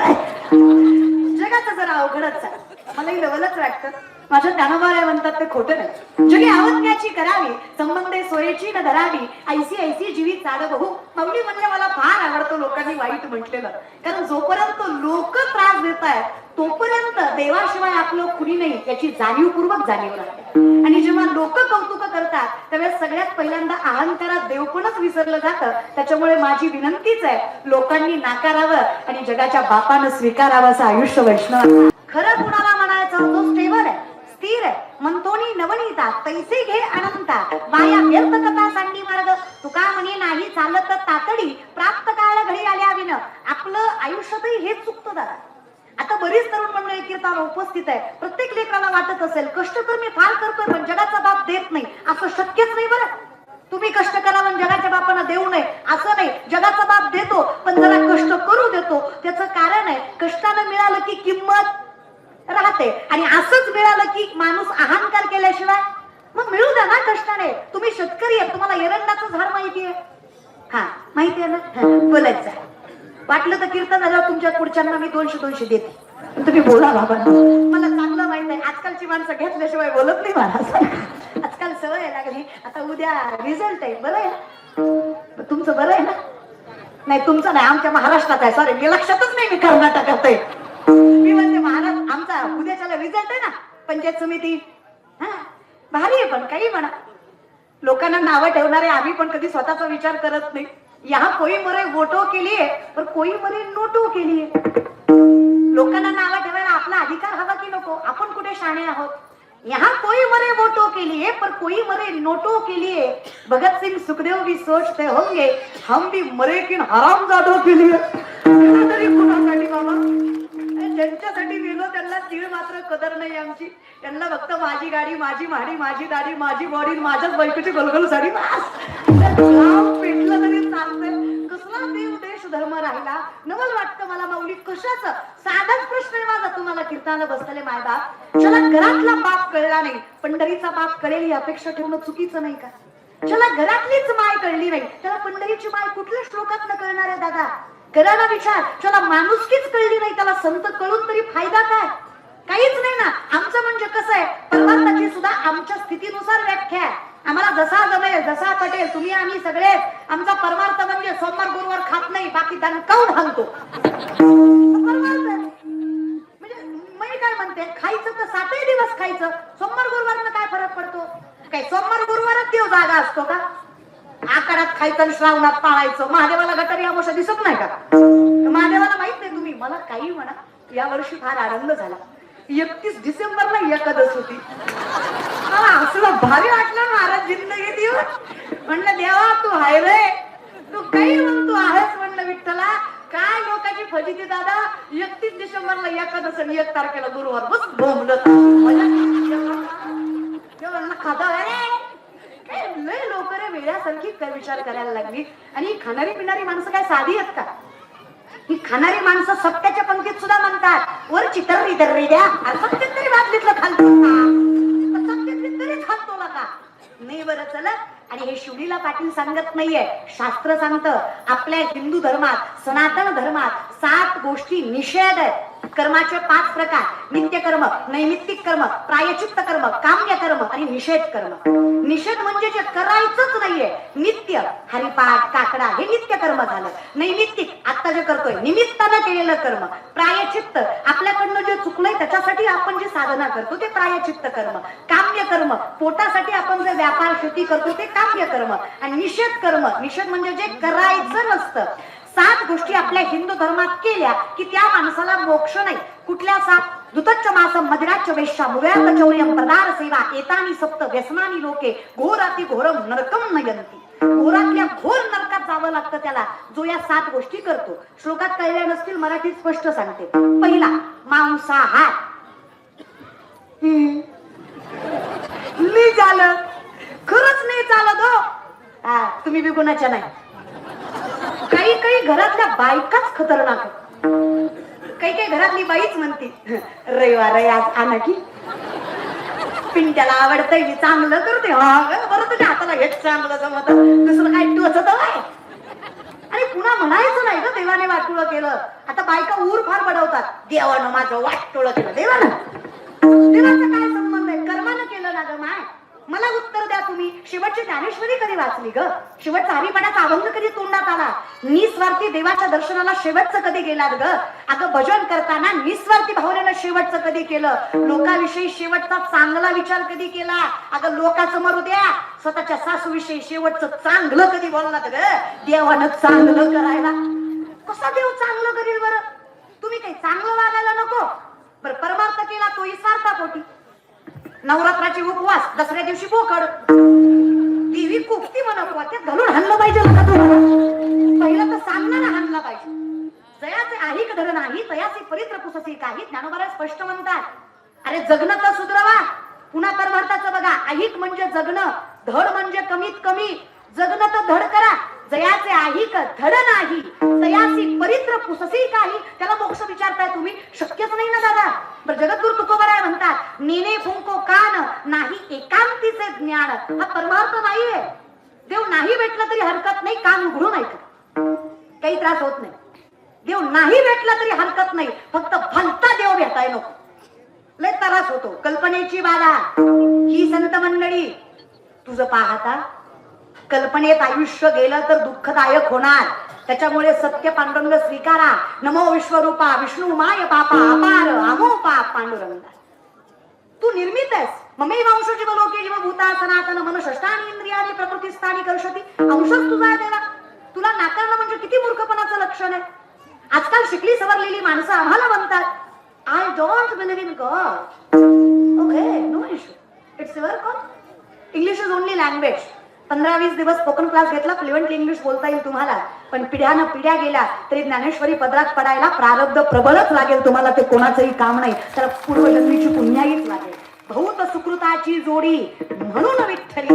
जगाचं जरा अवघडच आहे, मलाही नवलच वाटतं. माझ्या ज्ञानोबा म्हणतात ते खोटं नाही. जगी आवडण्याची करावी, संबंधे सोयेची न धरावी, ऐसी ऐसी जीवी चाल बहू. माऊली म्हणजे मला फार आवडतं लोकांनी वाईट म्हटलेलं, कारण जोपर्यंत लोक त्रास देत आहेत तोपर्यंत देवाशिवाय आपलं कुणी नाही याची जाणीवपूर्वक जाणीव राहते. आणि जेव्हा लोक कौतुक करतात त्यावेळेस सगळ्यात पहिल्यांदा अहंकारात देवपणच विसरलं जातं. त्याच्यामुळे माझी विनंतीच आहे, लोकांनी नाकारावं आणि जगाच्या बापानं स्वीकारावं असं आयुष्य वैष्णव. खरं कुणाला म्हणायचं तो स्टेबल आहे, स्थिर आहे, मनतोनी नवनीता, पैसे घे अनंता, माया व्यर्थ कथा सांडी मार्ग. तुका म्हणे नाही चालत तातडी, प्राप्त काळ घडी आल्या विन. आपलं आयुष्यातही हेच चुकतं दादा. आता बरीच तरुण मंडळी कीर्तनाला उपस्थित आहे. प्रत्येक लेकराला वाटत असेल कष्ट तर मी फार करतोय पण जगाचा बाप देत नाही, असं शक्यच नाही. बरं तुम्ही कष्ट करा पण जगाच्या बापाने नये असं नाही. जगाचा बाप देतो पण जरा कष्ट करू देतो. त्याचं कारण आहे कष्टानं मिळालं की किंमत राहते आणि असंच मिळालं की माणूस अहंकार केल्याशिवाय मग मिळू द्या ना कष्टाने. तुम्ही शेतकरी आहे, तुम्हाला एरंडाचं झाड माहितीये? हा माहितीये ना, बोलायचं. वाटलं तर कीर्तन झाल्यावर तुमच्या पुढच्यांना मी 200 देते, तुम्ही बोला बाबा. मला चांगलं माहित आहे आजकालची माणसं घेतल्याशिवाय बोलत नाही मला. आजकाल सवय लागली. आता उद्या रिझल्ट आहे, बरं आहे तुमचं, बरं आहे ना? नाही तुमचं नाही, आमच्या महाराष्ट्रात आहे. सॉरी, मी लक्षातच नाही मी कर्नाटकात आहे. मी म्हणते महाराष्ट्र आमचा उद्याच्याला रिझल्ट आहे ना, पंचायत समिती. हा भारी आहे, पण काही म्हणा लोकांना नावं ठेवणारे आम्ही पण कधी स्वतःचा विचार करत नाही. यहाँ कोई मरे वोटो के लिए पर कोई मरे नोटो के लिए. लोकांना नावं ठेवायला आपला अधिकार हवा की नको? आपण कुठे शाणे आहोत? यहाँ कोई मरे वोटो के लिए पर कोई मरे नोटो के लिए. भगत सिंह सुखदेव भी सोचते होंगे हम भी मरे किन हरामजादों के लिए. तरी कुणासाठी बाबा? ज्यांच्यासाठी गेलो त्यांना तीळ मात्र कदर नाही आमची. त्यांना फक्त माझी गाडी, माझी माडी, माझी दाढी, माझी बॉडी, माझ्याच बायकोची गलगल साडी पेटलं तरी चालतंय. कसला देव देश धर्म राहिला? नवल वाटतं मला माऊली. कशाचं? साधाच प्रश्न आहे माझा तुम्हाला. कीर्तनाला बसलेले मायबाप, चला घरातला बाप कळला नाही, पंढरीचा बाप कळेल ही अपेक्षा ठेवणं चुकीचं नाही का? चला घरातलीच माय कळली नाही, त्याला पंढरीची माय कुठल्या श्लोकात न कळणार आहे दादा? करायला विचार. चला माणुसकीच कळली नाही, त्याला संत कळून तरी फायदा काय? काहीच नाही ना. आमचं म्हणजे कसं आहे, परमार्थाची सुद्धा आमच्या स्थितीनुसार व्याख्या आहे. आम्हाला जसा जमेल, जसा पटेल, तुम्ही आम्ही सगळे. आमचा परमार्थ म्हणजे सोमवार गुरुवार खात नाही, बाकी दणकावून घालतो. परमार्थ म्हणजे मी काय म्हणते, खायचं तर 7 दिवस खायचं. सोमवार गुरुवारनं काय फरक पडतो? काय सोमवार गुरुवारच देव जागा असतो का? आकारात खायचं आणि श्रावणात पाळायचं. महादेवाला गटारी आमोशा दिसत नाही का? महादेवाला माहित नाही. तुम्ही मला काही म्हणा, या वर्षी फार आनंद झाला. 31 डिसेंबरला एकादश होती. मला असलं भारी वाटलं महाराज जिंदगी देऊ. म्हणलं देवा तू हाय रे, तू काही म्हण, तू आहेस म्हणलं विठ्ठला. काय लोकांची फजिती दादा. 31 डिसेंबरला एकादश आणि 1 तारखेला गुरुवार. बस बोंबलत खाता लय लोक रे वेड्यासारखी विचार करायला लागली. आणि खाणारी पिणारी माणसं काय साधी आहेत का? ही खाणारी माणसं सत्याच्या पंक्तीत सुद्धा म्हणतात, वर चितररी दर्री द्या. सत्यात तरी बाटलीतलं खालतो का? सत्यात तरी खालतो का? नाही बरं चला. आणि हे शिवलीला पाटील सांगत नाहीये, शास्त्र सांगतं. आपल्या हिंदू धर्मात, सनातन धर्मात 7 गोष्टी निषेध आहेत. कर्माचे 5 प्रकार: नित्य कर्म, नैमित्तिक कर्म, प्रायचित्त कर्म, काम्य कर्म आणि निषेध कर्म. निषेध म्हणजे जे करायचंच नाहीये. नित्य हरिपाठ, काकडा हे नित्य कर्म झालं. नैमित्तिक आता जे करतोय निमित्तानं केलेलं कर्म. प्रायचित्त आपल्याकडनं जे चुकलंय त्याच्यासाठी आपण जे साधना करतो ते प्रायचित्त कर्म. काम्य कर्म पोटासाठी आपण जे व्यापार शेती करतो ते काम्य कर्म. आणि निषेध कर्म, निषेध म्हणजे जे करायचं नसतं. 7 गोष्टी आपल्या हिंदू धर्मात केल्या की त्या माणसाला मोक्ष नाही. कुठल्या 7? दुतच्च मासम, मदिराच्च वेश्या, मुव्यात चौर्यम, प्रदार सेवा, एतानी सप्त व्यसनानी लोके, घोराती घोरम नरकम नयंती. घोरातल्या घोर नरकात जावं लागतं त्याला, जो या 7 गोष्टी करतो. श्लोकात कळल्या नसतील, मराठीत स्पष्ट सांगते. पहिला, मांसाहार. नाही झालं, खरंच नाही चालत हो. तुम्ही बी गुणाच्या नाही. काही काही घरातल्या बायकाच खतरनाक. काही घरातली बाईच म्हणते, रविवार आज आणा की पिंट्याला आवडतंय, मी चांगलं करते. बरं तुझ्या हाताला हेच चांगलं जमत, दुसरं काय टोचत आहे. आणि पुन्हा म्हणायचं नाही ग देवाने वाटोळं केलं. आता बायका ऊर फार बडवतात, देवानं माझं वाटोळं केलं. देवानं, देवाचा काय संबंध आहे? कर्मानं केलं ना ग माय. मला उत्तर द्या तुम्ही. शेवटची ज्ञानेश्वरी कधी वाचली ग? शेवटचा हरिपाठाचा अभंग कधी तोंडात आला? निस्वार्थी देवाच्या दर्शनाला शेवटचं कधी गेलात ग? अगं भजन करताना निस्वार्थी भावनेनं शेवटचं कधी केलं? लोकांविषयी शेवटचा चांगला विचार कधी केला? अगं लोकांचं मरू द्या, स्वतःच्या सासूविषयी शेवटचं चांगलं कधी बोललात ग? देवानं चांगलं करायला कसा देव चांगलं करेल बरं? तुम्ही काही चांगलं वागायला नको बरं. परमार्थ केला तोही स्वार्थापोटी. नवरात्राची उपवास, दसऱ्या दिवशी बोकड, देवी कुपती म्हणा त्यात घालून हाणलं पाहिजे का तुम्हाला? पहिलं तर सांगणारा हाणला पाहिजे. जयाचे आहिक धर नाही, तयाचे परित्र पुससी काही. ज्ञानोबा स्पष्ट म्हणतात, अरे जगणं तर सुधरवा. पुन्हा परमार्थाचं बघा. आहिक म्हणजे जगणं, धड म्हणजे कमीत कमी. जगणं तर धड करा. जयाचे आहिक धड नाही, तयासी परित्र पुससी काही. त्याला मोक्ष विचारताय तुम्ही? शक्यच नाही ना दादा. बरं जगद्गुरु तुकोबराय म्हणतात, नेने फुंको कान नाही एकांतीचे ज्ञान. हा परमार्थ नाहीये. देव नाही भेटला तरी हरकत नाही, कान उघडून ऐका, काही त्रास होत नाही. देव नाही भेटला तरी हरकत नाही, फक्त भलता देव भेटाय नको, लय त्रास होतो. कल्पनेची बाधा ही संत मंडळी. तुझं पाहता कल्पनेत आयुष्य गेलं तर दुःखदायक होणार. त्याच्यामुळे सत्य पांडुरंग स्वीकारा. नमो विश्वरूपा विष्णू माय पापा अपार अमो पाप पांडुरंगा. तू निर्मित आहेस. ममे वंश जीव लोके जीव भूता सनातन मन षष्टानी इंद्रियानी प्रकृती स्थानी कर्षती. अंशच तुझा आहे देवा. तुला नाकारणं म्हणजे किती मूर्खपणाचं लक्षण आहे. आजकाल शिकली सवरलेली माणसं आम्हाला म्हणतात, I don't believe in God. Okay, no issue, it's your call. English is only language. 15-20 दिवस स्पोकन क्लास घेतला, फ्लुएंटली इंग्लिश बोलता येईल तुम्हाला. पण पिढ्यानं पिढ्या गेल्या तरी ज्ञानेश्वरी पदरात पडायला प्रारब्ध प्रबलच लागेल तुम्हाला. ते कोणाचंही काम नाही, त्याला पूर्वजन्मीची पुण्याईच लागेल. बहुत सुकृताची जोडी म्हणून विठ्ठली.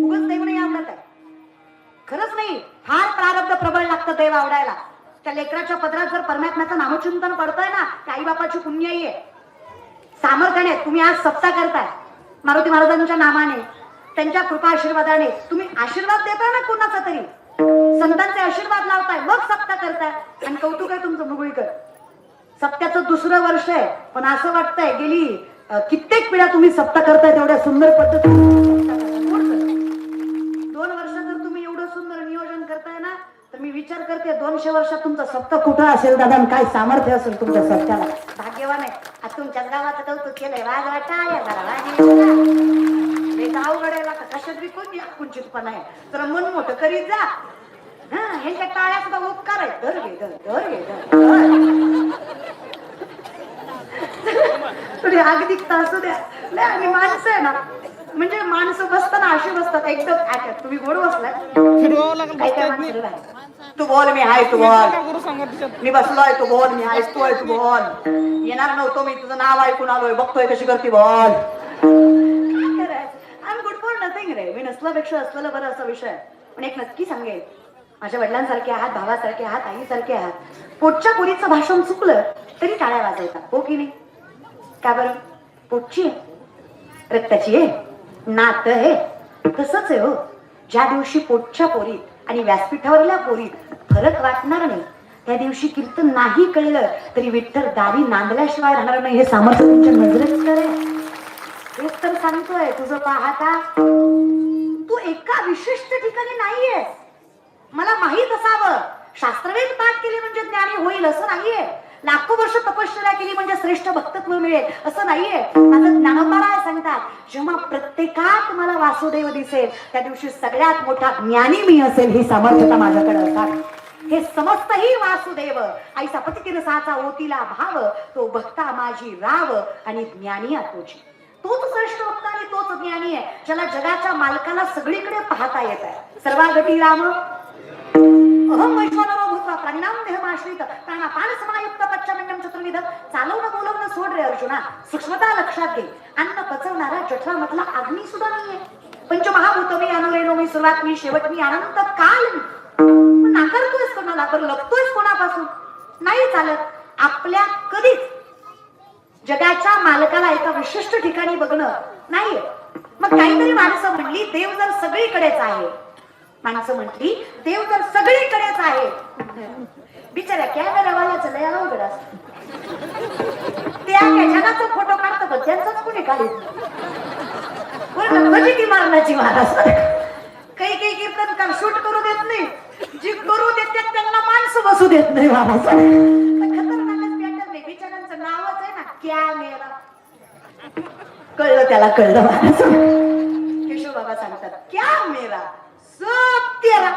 उगाच देव नाही आवडत आहे, खरंच नाही. फार प्रारब्ध प्रबळ लागतं देव आवडायला. त्या लेकराच्या पदरात जर परमात्म्याचं नामचिंतन पडतंय ना, त्या आई बापाची पुण्याई आहे, सामर्थ्याने. तुम्ही आज सप्ताह करताय मारुती महाराजांच्या नामाने, त्यांच्या कृपा आशीर्वादाने. तुम्ही आशीर्वाद देताय ना कोणाचा तरी, संतांचे आशीर्वाद लावताय, मग सप्ताह करताय. आणि कौतुक आहे तुमचं मुगळीकर. सप्त्याचं 2रं वर्ष आहे, पण असं वाटतंय गेली कित्येक पिढ्या तुम्ही सप्ताह करताय तेवढ्या सुंदर पद्धतीने. 2 वर्ष जर तुम्ही एवढं सुंदर नियोजन करताय ना, तर मी विचार करते 200 वर्षात तुमचा सप्ताह कुठं असेल दादा, काय सामर्थ्य असेल तुमच्या सप्त्याला. भाग्यवान आहे. आज तुमच्याच गावाचं कौतुक केलंय. वाज गाव गडायला कशात बी कोण कुंचितपणा आहे. तर मन मोठं करीत जा. हा, ह्यांच्या टाळ्या सुद्धा उपकार आहे. धर घे धर घे थोडी अगदीकता असू द्या. आणि माणसं आहे ना, म्हणजे माणसं बसताना अशी बसतात एकदम ऍटक. तुम्ही गोड बसलाय, तू बोल मी हाय, तू बोल मी बसलोय, तू बोल मी हाय, तू आहे तू बोल. येणार नव्हतो मी, तुझं नाव ऐकून आलोय, बघतोय कशी करते बोल. काय करायचं, I am good for nothing रे. मी नसल्यापेक्षा असलेलं बरं असा विषय. पण एक नक्की सांगेल, माझ्या वडिलांसारखे आहात, भावासारखे आहात, आईसारखे आहात. पोटच्या पोरीचं भाषण चुकलं तरी टाळ्या वाजवतात, हो की नाही? का बरं? पोटची आहे, रक्ताची आहे, नात आहे. तसंच आहे हो. ज्या दिवशी पोटच्या पोरीत आणि व्यासपीठावरल्या पोरीत फरक वाटणार नाही, त्या दिवशी कीर्तन नाही कळलं तरी विठ्ठल दारी नांदल्याशिवाय राहणार नाही. हे सामर्थ्य तुमच्या नजरेत करे. हेच तर सांगतोय. तुझं पाहता तू एका विशिष्ट ठिकाणी नाहीये. मला माहित असावं, शास्त्रवेद पाठ केले म्हणजे ज्ञानी होईल असं नाहीये. लाखो वर्ष तपश्चर्या केली म्हणजे श्रेष्ठ भक्तत्व मिळेल असं नाहीये. माझं ज्ञानोबा सांगतात, जेव्हा प्रत्येकात मला वासुदेव दिसेल त्या दिवशी सगळ्यात मोठा ज्ञानी मी असेल. ही सामर्थ्यता माझ्याकडे असतात. हे समस्त ही वासुदेव आईचा पतिकिरसाचा ओतीला भाव, तो भक्ता माझी राव आणि ज्ञानी तोची. तोच श्रेष्ठ भक्त आणि तोच ज्ञानी आहे, ज्याला जगाच्या मालकाला सगळीकडे पाहता येत आहे. सर्वागती राम अहम वैश्वानरो भूत्वा प्राणिनाम देहमाश्रित प्राणापान समायुक्त पच्चमण्यम चतुर्विध. चालवणं बोलवणं सोड रे अर्जुना, सूक्ष्मता लक्षात घे. अन्न पचवणारा जठरामधला अग्नी सुद्धा नाहीये. पंचमहाभूत मी अनुरेनो, मी सुरुवात मी शेवट मी अनंत काल मी. नाकारतोयस कोणाला, तर लपतोयस कोणापासून? नाही चालत. आपल्या कधीच जगाच्या मालकाला एका विशिष्ट ठिकाणी बघणं नाहीये. मग काहीतरी माणसं म्हणली देव जर सगळीकडेच आहे, माणसं म्हटली देव जर सगळीकडेच आहे. बिचाऱ्या कॅमेरावाल्याचं लय अवघड असतं. त्या जगाचा फोटो काढतो पण त्यांचाच कुणी काढीत नाही. मारण्याची महाराज काही काही कीर्तनकार शूट करू देत नाही, जी करू देतात त्यांना माणसं बसू देत नाही. महाराज खतरनाकच पॅटर्न आहे. बिचाऱ्यांचं नावच आहे ना कॅमेरा. कळलं त्याला, कळलं महाराज. केशव बाबा सांगतात क्या मेरा सब तेरा,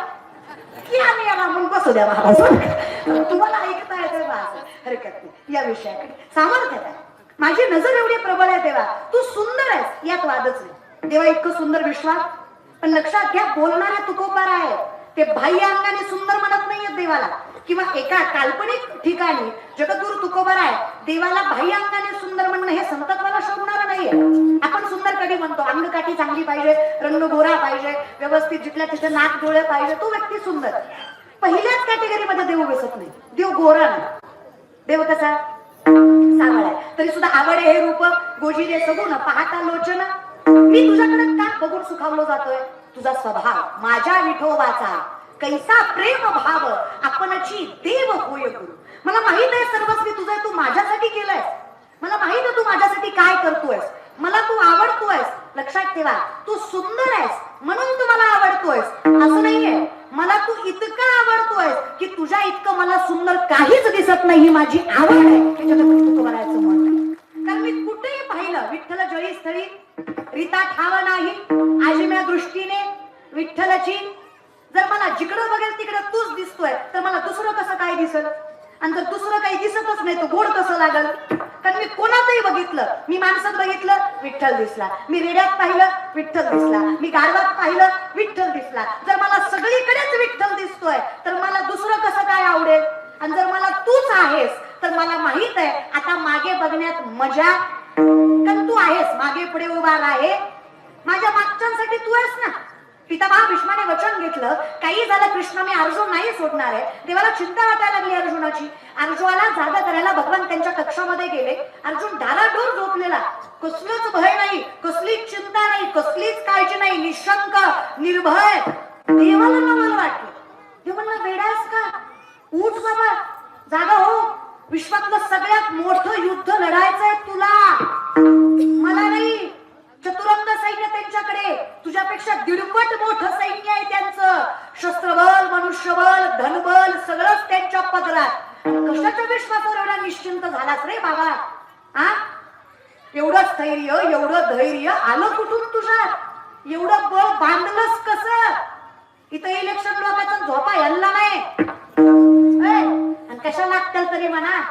क्या मेरा म्हणून बसू द्या महाराज. तुम्हाला ऐकता येते हरकत नाही. या विषयाकडे सामर्थ्य आहे. माझी नजर एवढी प्रबळ आहे देवा, तू सुंदर आहेस यात वादच नाही. देवा इतकं सुंदर विश्वास. पण लक्षात घ्या, बोलणारे तुकोबार आहे, ते बाह्य अंगाने सुंदर म्हणत नाहीये देवाला. किंवा एका काल्पनिक ठिकाणी जगद्गुरु तुकोबराय देवाला बाह्य अंगाने सुंदर म्हणणं हे संतत्वाला शोभणार नाहीये. आपण सुंदर कधी म्हणतो, अंगकाठी चांगली पाहिजे, रंग गोरा पाहिजे, व्यवस्थित जिथल्या तिथे नाक डोळे पाहिजे, तो व्यक्ती सुंदर. पहिल्याच कॅटेगरीमध्ये देव बसत नाही. देव गोरा नाही, देव कसा सावळा आहे. तरी सुद्धा आवडे हे रूप गोजिरे सगुण पाहता लोचन. मी तुझ्याकडे का बघून सुखावलो जातोय? तुझा स्वभाव माझ्या विठोबाचा कैसा प्रेम भाव आपणची देव होय गुरु. मला माहित आहे सर्वस्वी तुझं, तू माझ्यासाठी केलंयस. मला माहित आहे तू माझ्यासाठी काय करतोयस. मला तू आवडतोयस. लक्षात ठेवा, तू सुंदर आहेस म्हणून तू मला आवडतोयस असं नाहीये. मला तू इतका आवडतोयस की तुझ्या इतकं मला सुंदर काहीच दिसत नाही, ही माझी आवड आहे. तुकोबरायचं मत. कारण मी कुठेही पाहिलं विठ्ठल जळी स्थळी रीता ठाव नाही आजिम्या दृष्टीने विठ्ठलाची. जर मला जिकडं बघेल तिकडं तूच दिसतोय तर मला दुसरं कसं काय दिसल? आणि जर दुसरं काही दिसतच नाही तर गोड कसं लागल? कारण मी कोणातही बघितलं, मी माणसात बघितलं विठ्ठल दिसला, मी रेड्यात पाहिलं विठ्ठल दिसला, मी गाढवात पाहिलं विठ्ठल दिसला. जर मला सगळीकडेच विठ्ठल दिसतोय तर मला दुसरं कसं काय आवडेल? आणि जर मला तूच आहेस तर मला माहित आहे आता मागे बघण्यात मजा. कारण तू आहेस, मागे पुढे उभा आहे, माझ्या मागच्यांसाठी तू आहेस ना. पितामह भीष्माने वचन घेतलं, काही झालं कृष्ण मी अर्जुन नाही सोडणार आहे. देवाला चिंता वाटायला लागली अर्जुनाची. अर्जुनाला जागा करायला भगवान त्यांच्या कक्षामध्ये गेले. अर्जुन डाराडोर झोपलेला, कसलंच भय नाही, कसलीच चिंता नाही, कसलीच काळजी नाही, निशंक निर्भय. देवाला नवल वाटलं. देव म्हणला वेडायस का? उठ बाबा, जागा हो. विश्वातलं सगळ्यात मोठं युद्ध लढायचंय तुला, मला नाही. चतुरंग सैन्य त्यांच्याकडे, तुझ्यापेक्षा दीडपट मोठं सैन्य आहे त्यांचं. शस्त्रबल, मनुष्यबल, धनबल सगळंच त्यांच्या पदरात. कशाच्या विश्वासावर एवढा निश्चिंत झालास रे बाबा? हा, एवढं स्थैर्य, एवढं धैर्य आलं कुठून तुझ्यात? एवढं बळ बांधलंस कसं? इथं इलेक्शन लोकांचा झोपा हल्ला नाही. आणि कशा लागतील तरी म्हणा,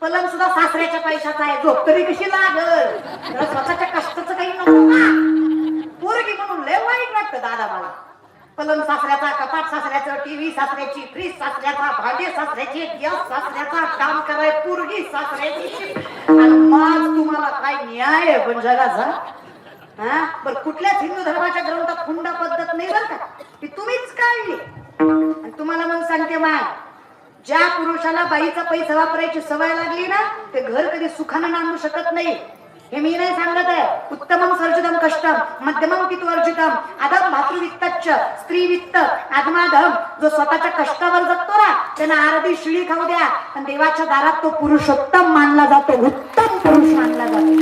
पलंग सुद्धा सासऱ्याच्या पैशाचा आहे, झोप तरी कशी लागल? स्वतःच्या कष्टाचं काही नको का? पोरगी म्हणून लय वाईट वाटतं दादा मला. पलंग सासऱ्याचा, कपाट सासऱ्याचं, टीव्ही सासऱ्याची, फ्रीज सासऱ्याचा, भांडे सासऱ्याची, गॅस सासऱ्याचा, काम कराय पोरगी सासऱ्याची. आणि मग तुम्हाला काय न्याय आहे पण जगाचा? हा, बरं कुठल्याच हिंदू धर्माच्या ग्रंथात हुंडा पद्धत नाही बरं का, ती तुम्हीच काढली. आणि तुम्हाला मग सांगते माय, ज्या पुरुषाला बाईचा पैसा वापरायची सवय लागली ना, ते घर कधी सुखानं नांदू शकत नाही. हे मी नाही सांगत आहे. उत्तमम सर्जितम कष्टम मध्यमम पितुर्जितम अधम भातृवित्तच्च स्त्री वित्त आत्माधम. जो स्वतःच्या कष्टावर जगतो ना, त्यांना आरती शिळी खाऊ द्या, पण देवाच्या दारात तो पुरुषोत्तम मानला जातो, उत्तम पुरुष मानला जातो.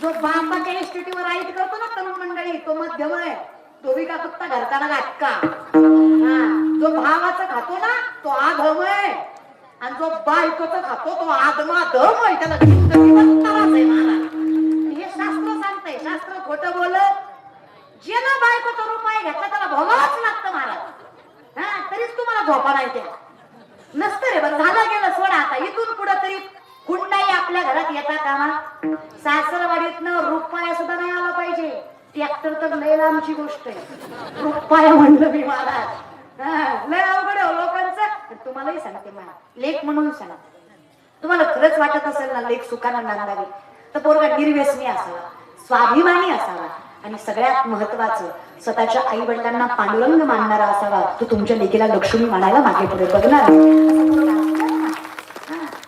जो बापाच्या इस्टेटीवर राईट करतो ना तरुण मंडळी, तो मध्यम आहे. तो बी का फक्त घरताना गाटका. जो भावाचं खातो ना तो आधम आहे, आणि जो बायकोचं खातो तो आदमाधम आहे. त्याला जिंदगीवर आहे महाराज. हे शास्त्र सांगतंय, शास्त्र खोटं बोलत. ज्यानं बायकोचा रुपये घेतला त्याला भोगावंच लागतं महाराज. हा, तरीच तुम्हाला झोपा नाही त्या नसतं रे. बरं झालं गेलं, सोडा आता. इथून पुढे तरी हुंडाई आपल्या घरात येतात कामा. सासरवाडीतनं रुपया सुद्धा नाही आला पाहिजे. ट्रॅक्टर तर लय लांबची गोष्ट आहे. रुपया म्हणलं मी महाराज, लय अवघड आहे लोकांचं. तुम्हालाही सांगते मला, लेख म्हणून सांगा. तुम्हाला खरंच वाटत असेल ना लेख सुखानं नांदावी, तर पोरगा निर्व्यसनी असावा, स्वाभिमानी असावा, आणि सगळ्यात महत्वाचं स्वतःच्या आई वडिलांना पांडुरंग मानणारा असावा. तो तुमच्या लेकीला लक्ष्मी मानायला मागे पुढे बघणार.